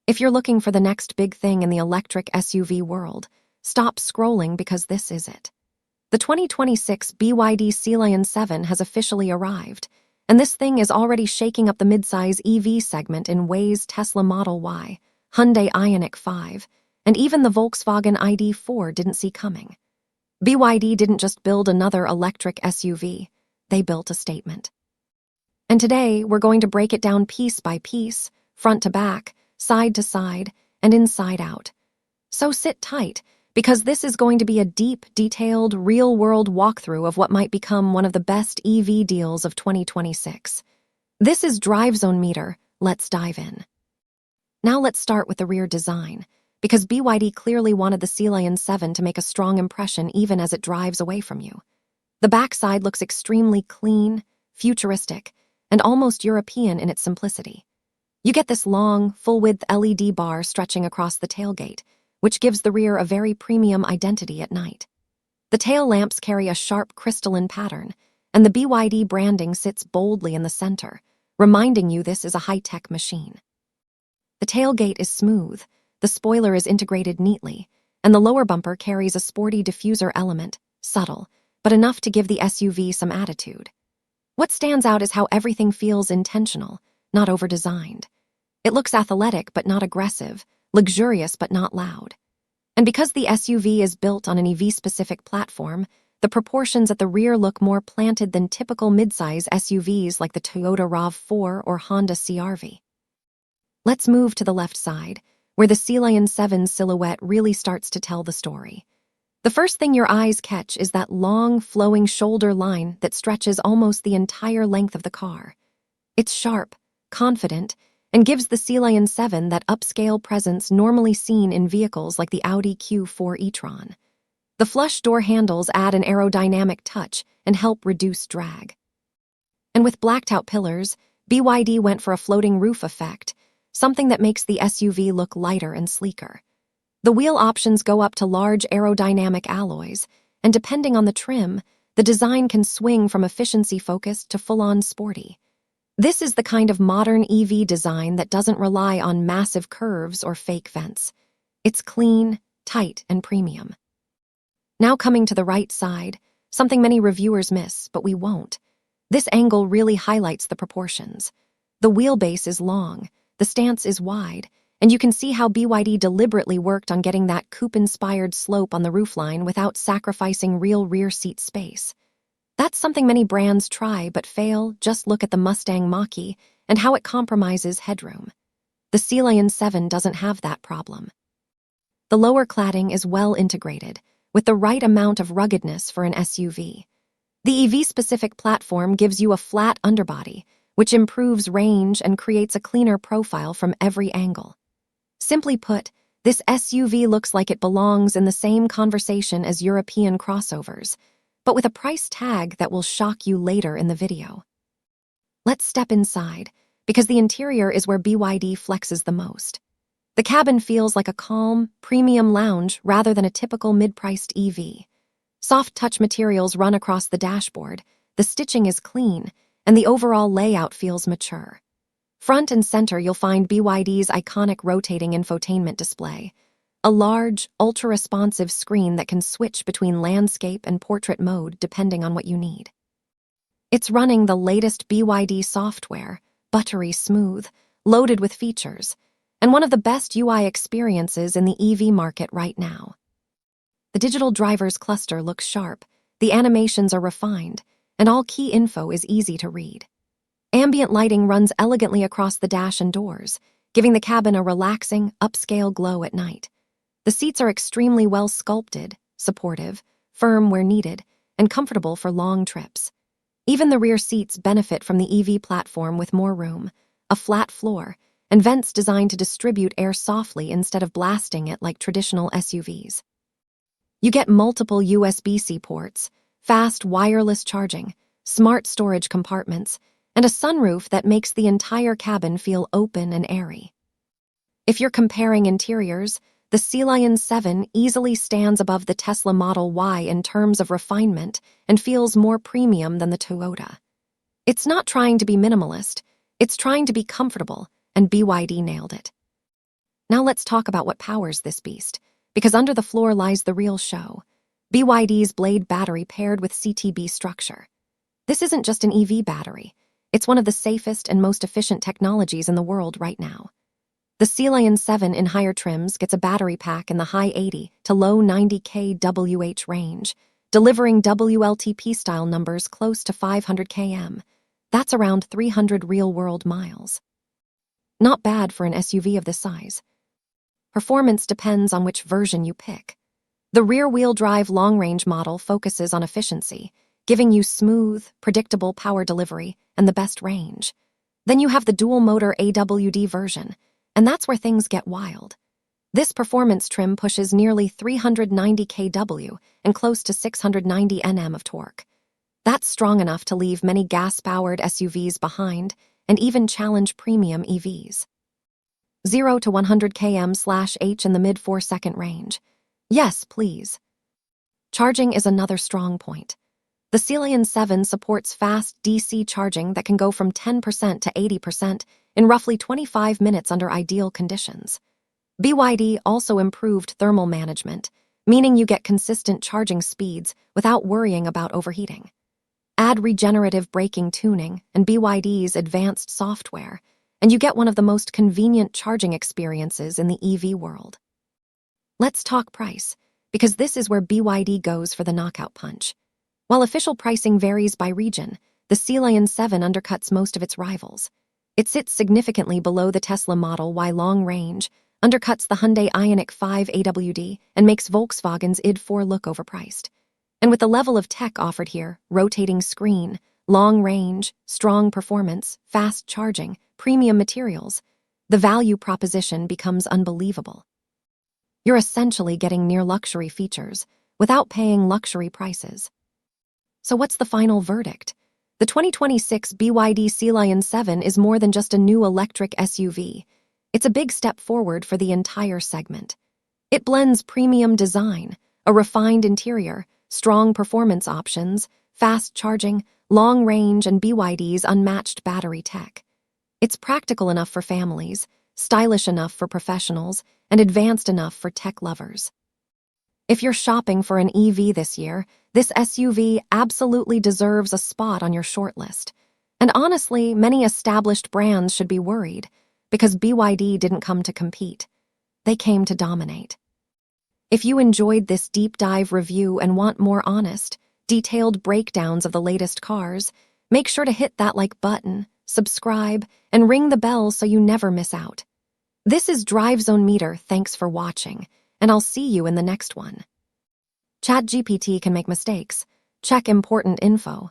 If you're looking for the next big thing in the electric SUV world, stop scrolling because this is it. The 2026 BYD Sealion 7 has officially arrived, and this thing is already shaking up the midsize EV segment in ways Tesla Model Y, Hyundai Ioniq 5, and even the Volkswagen ID.4 didn't see coming. BYD didn't just build another electric SUV, they built a statement. And today, we're going to break it down piece by piece, front to back, side to side, and inside out. So sit tight, because this is going to be a deep, detailed, real-world walkthrough of what might become one of the best EV deals of 2026. This is Drive Zone Meter. Let's dive in. Now let's start with the rear design, because BYD clearly wanted the Sealion 7 to make a strong impression even as it drives away from you. The backside looks extremely clean, futuristic, and almost European in its simplicity. You get this long, full-width LED bar stretching across the tailgate, which gives the rear a very premium identity at night. The tail lamps carry a sharp crystalline pattern, and the BYD branding sits boldly in the center, reminding you this is a high-tech machine. The tailgate is smooth, the spoiler is integrated neatly, and the lower bumper carries a sporty diffuser element, subtle, but enough to give the SUV some attitude. What stands out is how everything feels intentional, not over-designed. It looks athletic but not aggressive, luxurious but not loud. And because the SUV is built on an EV-specific platform, the proportions at the rear look more planted than typical midsize SUVs like the Toyota RAV4 or Honda CR-V. Let's move to the left side, where the Sealion 7 silhouette really starts to tell the story. The first thing your eyes catch is that long, flowing shoulder line that stretches almost the entire length of the car. It's sharp, confident, and gives the Sealion 7 that upscale presence normally seen in vehicles like the Audi Q4 e-tron. The flush door handles add an aerodynamic touch and help reduce drag. And with blacked-out pillars, BYD went for a floating roof effect, something that makes the SUV look lighter and sleeker. The wheel options go up to large aerodynamic alloys, and depending on the trim, the design can swing from efficiency-focused to full-on sporty. This is the kind of modern EV design that doesn't rely on massive curves or fake vents. It's clean, tight, and premium. Now coming to the right side, something many reviewers miss, but we won't. This angle really highlights the proportions. The wheelbase is long, the stance is wide, and you can see how BYD deliberately worked on getting that coupe-inspired slope on the roofline without sacrificing real rear seat space. That's something many brands try but fail. Just look at the Mustang Mach-E and how it compromises headroom. The Sealion 7 doesn't have that problem. The lower cladding is well integrated, with the right amount of ruggedness for an SUV. The EV-specific platform gives you a flat underbody, which improves range and creates a cleaner profile from every angle. Simply put, this SUV looks like it belongs in the same conversation as European crossovers, but with a price tag that will shock you later in the video. Let's step inside, because the interior is where BYD flexes the most. The cabin feels like a calm, premium lounge rather than a typical mid-priced EV. Soft touch materials run across the dashboard, the stitching is clean, and the overall layout feels mature. Front and center you'll find BYD's iconic rotating infotainment display, a large, ultra-responsive screen that can switch between landscape and portrait mode depending on what you need. It's running the latest BYD software, buttery smooth, loaded with features, and one of the best UI experiences in the EV market right now. The digital driver's cluster looks sharp, the animations are refined, and all key info is easy to read. Ambient lighting runs elegantly across the dash and doors, giving the cabin a relaxing, upscale glow at night. The seats are extremely well sculpted, supportive, firm where needed, and comfortable for long trips. Even the rear seats benefit from the EV platform with more room, a flat floor, and vents designed to distribute air softly instead of blasting it like traditional SUVs. You get multiple USB-C ports, fast wireless charging, smart storage compartments, and a sunroof that makes the entire cabin feel open and airy. If you're comparing interiors, the Sealion 7 easily stands above the Tesla Model Y in terms of refinement and feels more premium than the Toyota. It's not trying to be minimalist, it's trying to be comfortable, and BYD nailed it. Now let's talk about what powers this beast, because under the floor lies the real show. BYD's Blade battery paired with CTB structure. This isn't just an EV battery. It's one of the safest and most efficient technologies in the world right now. The Sealion 7 in higher trims gets a battery pack in the high 80 to low 90 kWh range, delivering WLTP-style numbers close to 500 km. That's around 300 real-world miles. Not bad for an SUV of this size. Performance depends on which version you pick. The rear-wheel drive long-range model focuses on efficiency, giving you smooth, predictable power delivery and the best range. Then you have the dual-motor AWD version, and that's where things get wild. This performance trim pushes nearly 390 kW and close to 690 Nm of torque. That's strong enough to leave many gas-powered SUVs behind and even challenge premium EVs. 0 to 100 km/h in the mid 4-second range. Yes, please. Charging is another strong point. The Sealion 7 supports fast DC charging that can go from 10% to 80% in roughly 25 minutes under ideal conditions. BYD also improved thermal management, meaning you get consistent charging speeds without worrying about overheating. Add regenerative braking tuning and BYD's advanced software, and you get one of the most convenient charging experiences in the EV world. Let's talk price, because this is where BYD goes for the knockout punch. While official pricing varies by region, the Sealion 7 undercuts most of its rivals. It sits significantly below the Tesla Model Y long range, undercuts the Hyundai Ioniq 5 AWD, and makes Volkswagen's ID.4 look overpriced. And with the level of tech offered here, rotating screen, long range, strong performance, fast charging, premium materials, the value proposition becomes unbelievable. You're essentially getting near-luxury features without paying luxury prices. So what's the final verdict? The 2026 BYD Sealion 7 is more than just a new electric SUV. It's a big step forward for the entire segment. It blends premium design, a refined interior, strong performance options, fast charging, long range, and BYD's unmatched battery tech. It's practical enough for families, stylish enough for professionals, and advanced enough for tech lovers. If you're shopping for an EV this year, this SUV absolutely deserves a spot on your shortlist. And honestly, many established brands should be worried, because BYD didn't come to compete. They came to dominate. If you enjoyed this deep dive review and want more honest, detailed breakdowns of the latest cars, make sure to hit that like button, subscribe, and ring the bell so you never miss out. This is Drive Zone Meter, thanks for watching, and I'll see you in the next one. ChatGPT can make mistakes. Check important info.